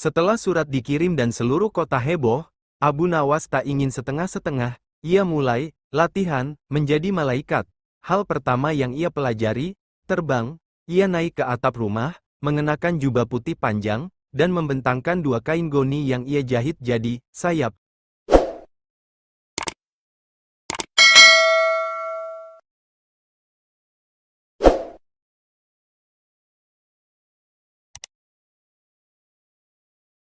Setelah surat dikirim dan seluruh kota heboh, Abu Nawas tak ingin setengah-setengah, ia mulai latihan menjadi malaikat. Hal pertama yang ia pelajari, terbang. Ia naik ke atap rumah, mengenakan jubah putih panjang, dan membentangkan dua kain goni yang ia jahit jadi sayap.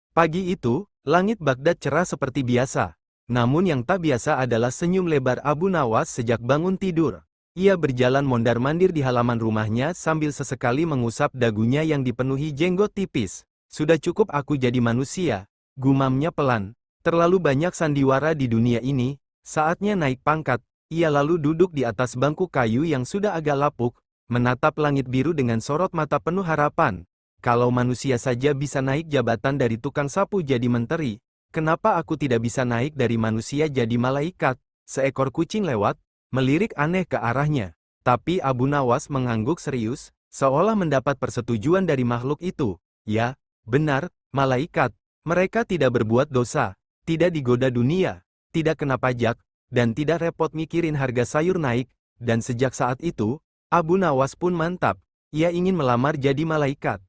Pagi itu, langit Baghdad cerah seperti biasa. Namun yang tak biasa adalah senyum lebar Abu Nawas sejak bangun tidur. Ia berjalan mondar-mandir di halaman rumahnya sambil sesekali mengusap dagunya yang dipenuhi jenggot tipis. Sudah cukup aku jadi manusia, gumamnya pelan. Terlalu banyak sandiwara di dunia ini, saatnya naik pangkat. Ia lalu duduk di atas bangku kayu yang sudah agak lapuk, menatap langit biru dengan sorot mata penuh harapan. Kalau manusia saja bisa naik jabatan dari tukang sapu jadi menteri, kenapa aku tidak bisa naik dari manusia jadi malaikat? Seekor kucing lewat, melirik aneh ke arahnya. Tapi Abu Nawas mengangguk serius, seolah mendapat persetujuan dari makhluk itu. Ya, benar, malaikat. Mereka tidak berbuat dosa, tidak digoda dunia, tidak kena pajak, dan tidak repot mikirin harga sayur naik. Dan sejak saat itu, Abu Nawas pun mantap. Ia ingin melamar jadi malaikat.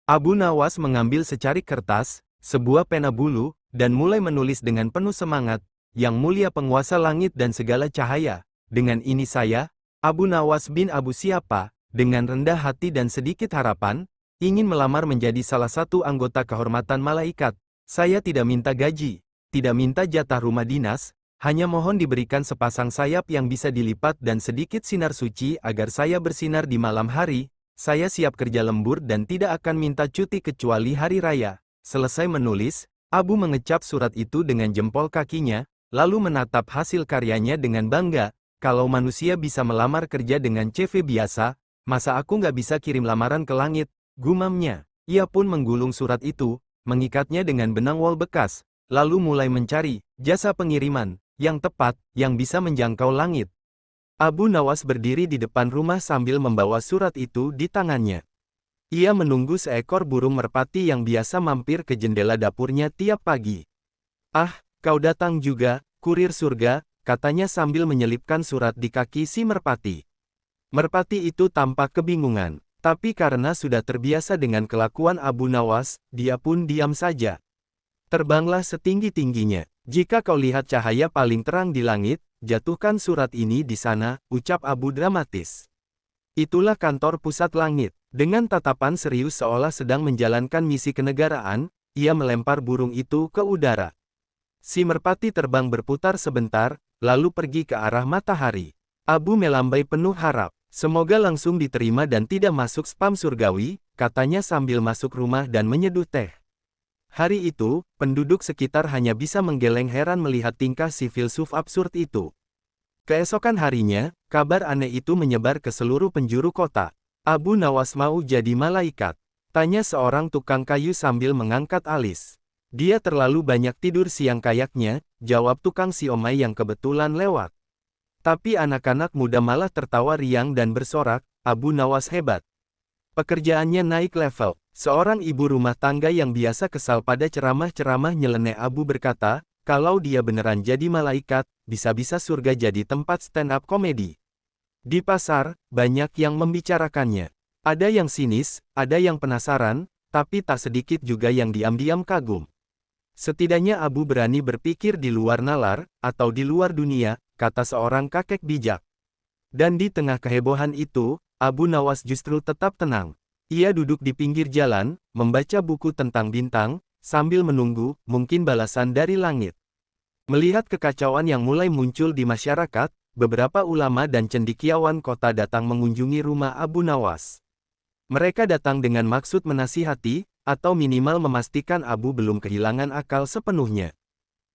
Abu Nawas mengambil secarik kertas, sebuah pena bulu, dan mulai menulis dengan penuh semangat, Yang Mulia Penguasa Langit dan segala cahaya. Dengan ini saya, Abu Nawas bin Abu Siapa, dengan rendah hati dan sedikit harapan, ingin melamar menjadi salah satu anggota kehormatan malaikat. Saya tidak minta gaji, tidak minta jatah rumah dinas, hanya mohon diberikan sepasang sayap yang bisa dilipat dan sedikit sinar suci agar saya bersinar di malam hari. Saya siap kerja lembur dan tidak akan minta cuti kecuali hari raya. Selesai menulis, Abu mengecap surat itu dengan jempol kakinya, lalu menatap hasil karyanya dengan bangga. Kalau manusia bisa melamar kerja dengan CV biasa, masa aku nggak bisa kirim lamaran ke langit, gumamnya. Ia pun menggulung surat itu, mengikatnya dengan benang wol bekas, lalu mulai mencari jasa pengiriman yang tepat, yang bisa menjangkau langit. Abu Nawas berdiri di depan rumah sambil membawa surat itu di tangannya. Ia menunggu seekor burung merpati yang biasa mampir ke jendela dapurnya tiap pagi. "Ah, kau datang juga, kurir surga," katanya sambil menyelipkan surat di kaki si merpati. Merpati itu tampak kebingungan, tapi karena sudah terbiasa dengan kelakuan Abu Nawas, dia pun diam saja. "Terbanglah setinggi-tingginya. Jika kau lihat cahaya paling terang di langit, jatuhkan surat ini di sana," ucap Abu dramatis. Itulah kantor pusat langit. Dengan tatapan serius seolah sedang menjalankan misi kenegaraan, ia melempar burung itu ke udara. Si merpati terbang berputar sebentar, lalu pergi ke arah matahari. Abu melambai penuh harap. "Semoga langsung diterima dan tidak masuk spam surgawi," katanya sambil masuk rumah dan menyeduh teh. Hari itu, penduduk sekitar hanya bisa menggeleng heran melihat tingkah si filsuf absurd itu. Keesokan harinya, kabar aneh itu menyebar ke seluruh penjuru kota. "Abu Nawas mau jadi malaikat?" tanya seorang tukang kayu sambil mengangkat alis. "Dia terlalu banyak tidur siang kayaknya," jawab tukang siomay yang kebetulan lewat. Tapi anak-anak muda malah tertawa riang dan bersorak, "Abu Nawas hebat. Pekerjaannya naik level." Seorang ibu rumah tangga yang biasa kesal pada ceramah-ceramah nyeleneh Abu berkata, kalau dia beneran jadi malaikat, bisa-bisa surga jadi tempat stand-up komedi. Di pasar, banyak yang membicarakannya. Ada yang sinis, ada yang penasaran, tapi tak sedikit juga yang diam-diam kagum. Setidaknya Abu berani berpikir di luar nalar, atau di luar dunia, kata seorang kakek bijak. Dan di tengah kehebohan itu, Abu Nawas justru tetap tenang. Ia duduk di pinggir jalan, membaca buku tentang bintang, sambil menunggu, mungkin balasan dari langit. Melihat kekacauan yang mulai muncul di masyarakat, beberapa ulama dan cendekiawan kota datang mengunjungi rumah Abu Nawas. Mereka datang dengan maksud menasihati, atau minimal memastikan Abu belum kehilangan akal sepenuhnya.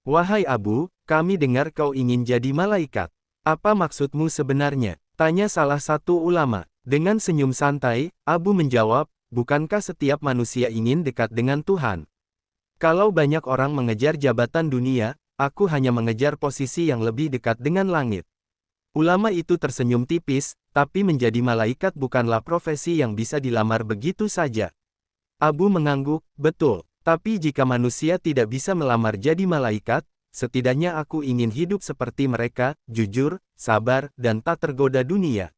"Wahai Abu, kami dengar kau ingin jadi malaikat. Apa maksudmu sebenarnya?" tanya salah satu ulama. Dengan senyum santai, Abu menjawab, "Bukankah setiap manusia ingin dekat dengan Tuhan? Kalau banyak orang mengejar jabatan dunia, aku hanya mengejar posisi yang lebih dekat dengan langit." Ulama itu tersenyum tipis, tapi menjadi malaikat bukanlah profesi yang bisa dilamar begitu saja. Abu mengangguk, "Betul, Tapi jika manusia tidak bisa melamar jadi malaikat, setidaknya aku ingin hidup seperti mereka, jujur, sabar, dan tak tergoda dunia.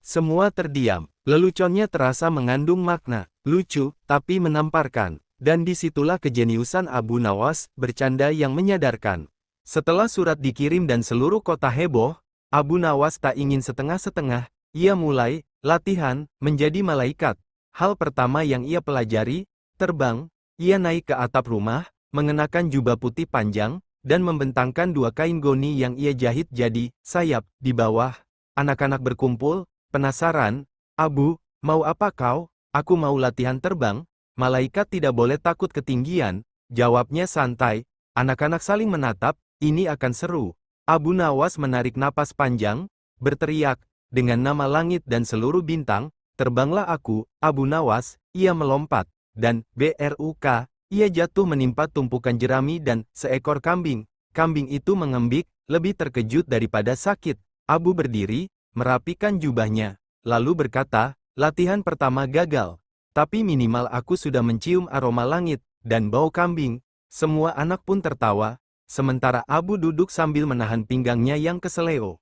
Semua terdiam. Leluconnya terasa mengandung makna, lucu, tapi menamparkan. Dan disitulah kejeniusan Abu Nawas, bercanda yang menyadarkan. Setelah surat dikirim dan seluruh kota heboh, Abu Nawas tak ingin setengah-setengah. Ia mulai latihan menjadi malaikat. Hal pertama yang ia pelajari, terbang. Ia naik ke atap rumah, mengenakan jubah putih panjang, dan membentangkan 2 kain goni yang ia jahit jadi sayap di bawah. Anak-anak berkumpul, penasaran. Abu, mau apa kau? Aku mau latihan terbang. Malaikat tidak boleh takut ketinggian, jawabnya santai. Anak-anak saling menatap, ini akan seru. Abu Nawas menarik napas panjang, berteriak, dengan nama langit dan seluruh bintang, terbanglah aku, Abu Nawas. Ia melompat, dan bruk, ia jatuh menimpa tumpukan jerami dan seekor kambing. Kambing itu mengembik, lebih terkejut daripada sakit. Abu berdiri, merapikan jubahnya, lalu berkata, latihan pertama gagal. Tapi minimal aku sudah mencium aroma langit, dan bau kambing. Semua anak pun tertawa, sementara Abu duduk sambil menahan pinggangnya yang keseleo.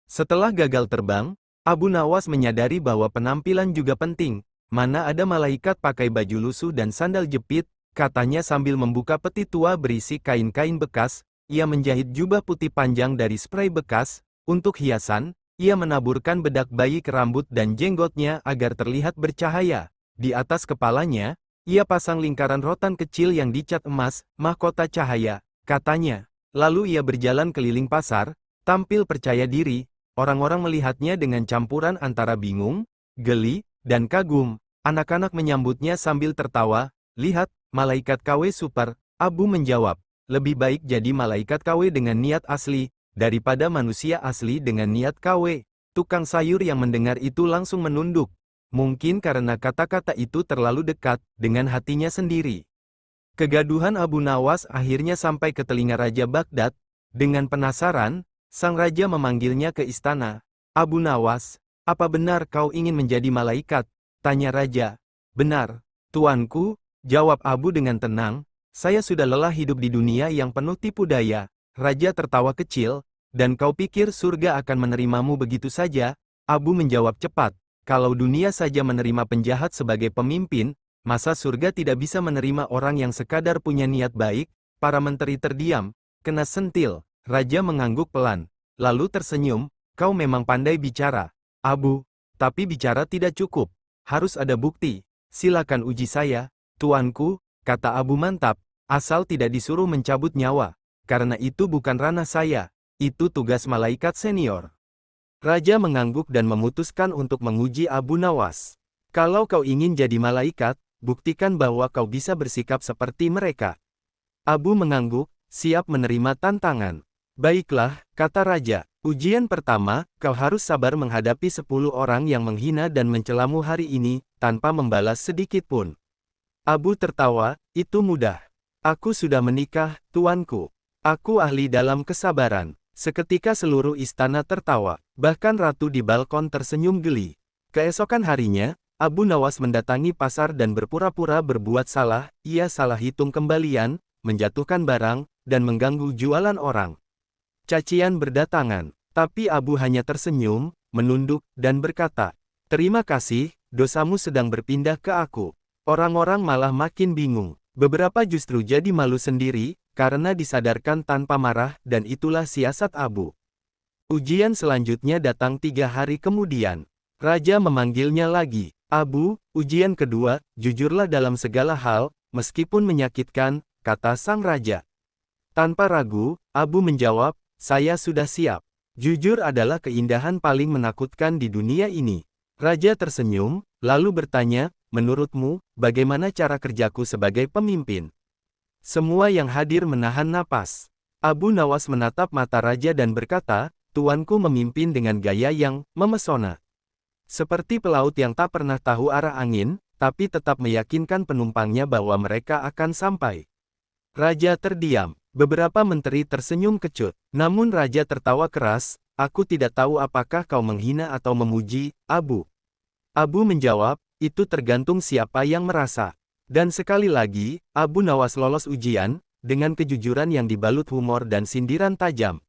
Setelah gagal terbang, Abu Nawas menyadari bahwa penampilan juga penting. Mana ada malaikat pakai baju lusuh dan sandal jepit, katanya sambil membuka peti tua berisi kain-kain bekas. Ia menjahit jubah putih panjang dari spray bekas. Untuk hiasan, ia menaburkan bedak bayi ke rambut dan jenggotnya agar terlihat bercahaya. Di atas kepalanya, ia pasang lingkaran rotan kecil yang dicat emas, mahkota cahaya, katanya. Lalu ia berjalan keliling pasar, tampil percaya diri. Orang-orang melihatnya dengan campuran antara bingung, geli, dan kagum. Anak-anak menyambutnya sambil tertawa. Lihat, malaikat KW super. Abu menjawab, lebih baik jadi malaikat KW dengan niat asli, daripada manusia asli dengan niat KW. Tukang sayur yang mendengar itu langsung menunduk. Mungkin karena kata-kata itu terlalu dekat dengan hatinya sendiri. Kegaduhan Abu Nawas akhirnya sampai ke telinga Raja Baghdad. Dengan penasaran, sang raja memanggilnya ke istana. Abu Nawas, apa benar kau ingin menjadi malaikat? Tanya raja. Benar, tuanku, jawab Abu dengan tenang. Saya sudah lelah hidup di dunia yang penuh tipu daya. Raja tertawa kecil. Dan kau pikir surga akan menerimamu begitu saja? Abu menjawab cepat. Kalau dunia saja menerima penjahat sebagai pemimpin, masa surga tidak bisa menerima orang yang sekadar punya niat baik? Para menteri terdiam, kena sentil. Raja mengangguk pelan, lalu tersenyum. Kau memang pandai bicara, Abu. Tapi bicara tidak cukup. Harus ada bukti. Silakan uji saya, tuanku, kata Abu mantap, asal tidak disuruh mencabut nyawa. Karena itu bukan ranah saya. Itu tugas malaikat senior. Raja mengangguk dan memutuskan untuk menguji Abu Nawas. Kalau kau ingin jadi malaikat, buktikan bahwa kau bisa bersikap seperti mereka. Abu mengangguk, siap menerima tantangan. Baiklah, kata raja. Ujian pertama, kau harus sabar menghadapi 10 orang yang menghina dan mencelamu hari ini, tanpa membalas sedikit pun. Abu tertawa, itu mudah. Aku sudah menikah, tuanku. Aku ahli dalam kesabaran. Seketika seluruh istana tertawa, bahkan ratu di balkon tersenyum geli. Keesokan harinya, Abu Nawas mendatangi pasar dan berpura-pura berbuat salah. Ia salah hitung kembalian, menjatuhkan barang, dan mengganggu jualan orang. Cacian berdatangan, tapi Abu hanya tersenyum, menunduk, dan berkata, terima kasih, dosamu sedang berpindah ke aku. Orang-orang malah makin bingung. Beberapa justru jadi malu sendiri, karena disadarkan tanpa marah, dan itulah siasat Abu. Ujian selanjutnya datang 3 hari kemudian. Raja memanggilnya lagi. Abu, ujian kedua, jujurlah dalam segala hal, meskipun menyakitkan, kata sang raja. Tanpa ragu, Abu menjawab, saya sudah siap. Jujur adalah keindahan paling menakutkan di dunia ini. Raja tersenyum, lalu bertanya, menurutmu, bagaimana cara kerjaku sebagai pemimpin? Semua yang hadir menahan napas. Abu Nawas menatap mata raja dan berkata, tuanku memimpin dengan gaya yang memesona. Seperti pelaut yang tak pernah tahu arah angin, tapi tetap meyakinkan penumpangnya bahwa mereka akan sampai. Raja terdiam. Beberapa menteri tersenyum kecut. Namun raja tertawa keras, aku tidak tahu apakah kau menghina atau memuji, Abu. Abu menjawab, itu tergantung siapa yang merasa. Dan sekali lagi, Abu Nawas lolos ujian, dengan kejujuran yang dibalut humor dan sindiran tajam.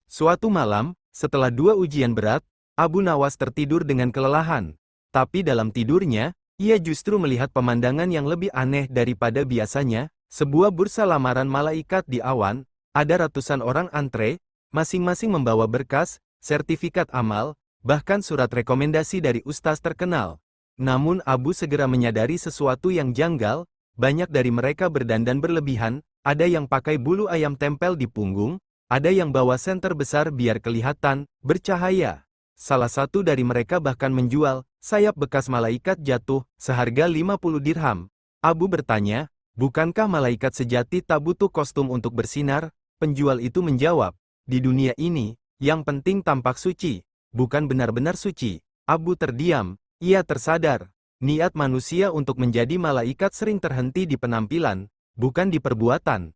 Suatu malam, setelah 2 ujian berat, Abu Nawas tertidur dengan kelelahan. Tapi dalam tidurnya, ia justru melihat pemandangan yang lebih aneh daripada biasanya, sebuah bursa lamaran malaikat di awan, ada ratusan orang antre, masing-masing membawa berkas, sertifikat amal, bahkan surat rekomendasi dari ustaz terkenal. Namun Abu segera menyadari sesuatu yang janggal, banyak dari mereka berdandan berlebihan, ada yang pakai bulu ayam tempel di punggung, ada yang bawa senter besar biar kelihatan, bercahaya. Salah satu dari mereka bahkan menjual sayap bekas malaikat jatuh, seharga 50 dirham. Abu bertanya, bukankah malaikat sejati tak butuh kostum untuk bersinar? Penjual itu menjawab, di dunia ini, yang penting tampak suci, bukan benar-benar suci. Abu terdiam. Ia tersadar, niat manusia untuk menjadi malaikat sering terhenti di penampilan, bukan di perbuatan.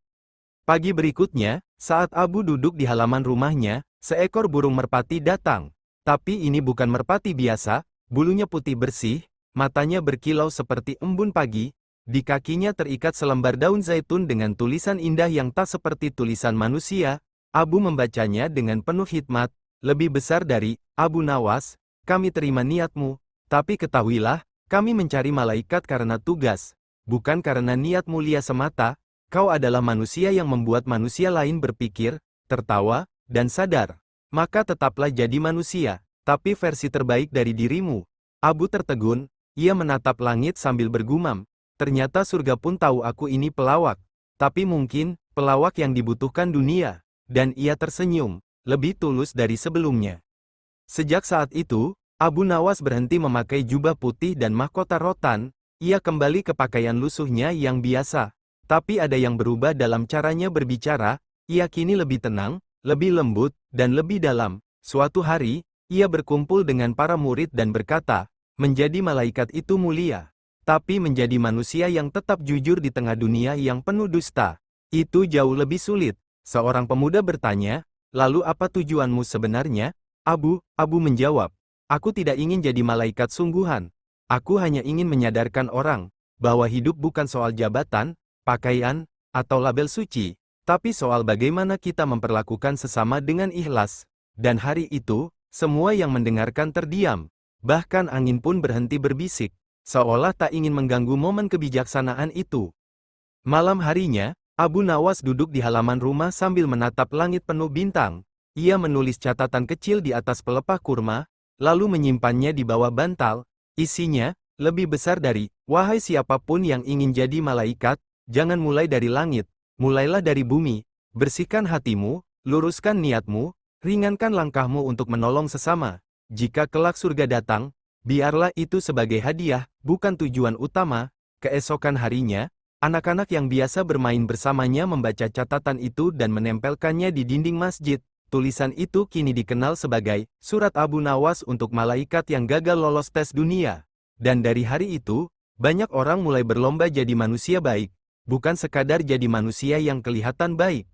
Pagi berikutnya, saat Abu duduk di halaman rumahnya, seekor burung merpati datang. Tapi ini bukan merpati biasa, bulunya putih bersih, matanya berkilau seperti embun pagi, di kakinya terikat selembar daun zaitun dengan tulisan indah yang tak seperti tulisan manusia. Abu membacanya dengan penuh hikmat, lebih besar dari, Abu Nawas, kami terima niatmu. Tapi ketahuilah, kami mencari malaikat karena tugas, bukan karena niat mulia semata. Kau adalah manusia yang membuat manusia lain berpikir, tertawa, dan sadar. Maka tetaplah jadi manusia, tapi versi terbaik dari dirimu. Abu tertegun, ia menatap langit sambil bergumam, ternyata surga pun tahu aku ini pelawak. Tapi mungkin, pelawak yang dibutuhkan dunia. Dan ia tersenyum, lebih tulus dari sebelumnya. Sejak saat itu, Abu Nawas berhenti memakai jubah putih dan mahkota rotan, ia kembali ke pakaian lusuhnya yang biasa. Tapi ada yang berubah dalam caranya berbicara, ia kini lebih tenang, lebih lembut, dan lebih dalam. Suatu hari, ia berkumpul dengan para murid dan berkata, menjadi malaikat itu mulia. Tapi menjadi manusia yang tetap jujur di tengah dunia yang penuh dusta, itu jauh lebih sulit. Seorang pemuda bertanya, lalu apa tujuanmu sebenarnya? Abu menjawab, aku tidak ingin jadi malaikat sungguhan. Aku hanya ingin menyadarkan orang, bahwa hidup bukan soal jabatan, pakaian, atau label suci, tapi soal bagaimana kita memperlakukan sesama dengan ikhlas. Dan hari itu, semua yang mendengarkan terdiam. Bahkan angin pun berhenti berbisik, seolah tak ingin mengganggu momen kebijaksanaan itu. Malam harinya, Abu Nawas duduk di halaman rumah sambil menatap langit penuh bintang. Ia menulis catatan kecil di atas pelepah kurma, lalu menyimpannya di bawah bantal. Isinya, lebih besar dari, wahai siapapun yang ingin jadi malaikat, jangan mulai dari langit, mulailah dari bumi, bersihkan hatimu, luruskan niatmu, ringankan langkahmu untuk menolong sesama. Jika kelak surga datang, biarlah itu sebagai hadiah, bukan tujuan utama. Keesokan harinya, anak-anak yang biasa bermain bersamanya membaca catatan itu dan menempelkannya di dinding masjid. Tulisan itu kini dikenal sebagai Surat Abu Nawas untuk malaikat yang gagal lolos tes dunia. Dan dari hari itu, banyak orang mulai berlomba jadi manusia baik, bukan sekadar jadi manusia yang kelihatan baik.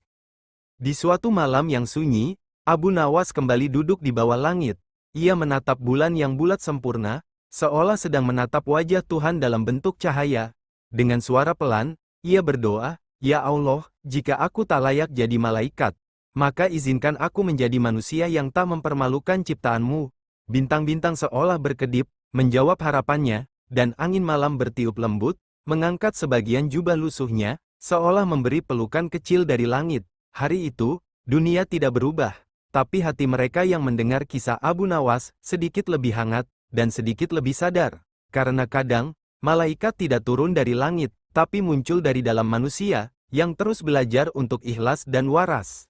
Di suatu malam yang sunyi, Abu Nawas kembali duduk di bawah langit. Ia menatap bulan yang bulat sempurna, seolah sedang menatap wajah Tuhan dalam bentuk cahaya. Dengan suara pelan, ia berdoa, ya Allah, jika aku tak layak jadi malaikat, maka izinkan aku menjadi manusia yang tak mempermalukan ciptaanmu. Bintang-bintang seolah berkedip, menjawab harapannya, dan angin malam bertiup lembut, mengangkat sebagian jubah lusuhnya, seolah memberi pelukan kecil dari langit. Hari itu, dunia tidak berubah, tapi hati mereka yang mendengar kisah Abu Nawas, sedikit lebih hangat, dan sedikit lebih sadar. Karena kadang, malaikat tidak turun dari langit, tapi muncul dari dalam manusia, yang terus belajar untuk ikhlas dan waras.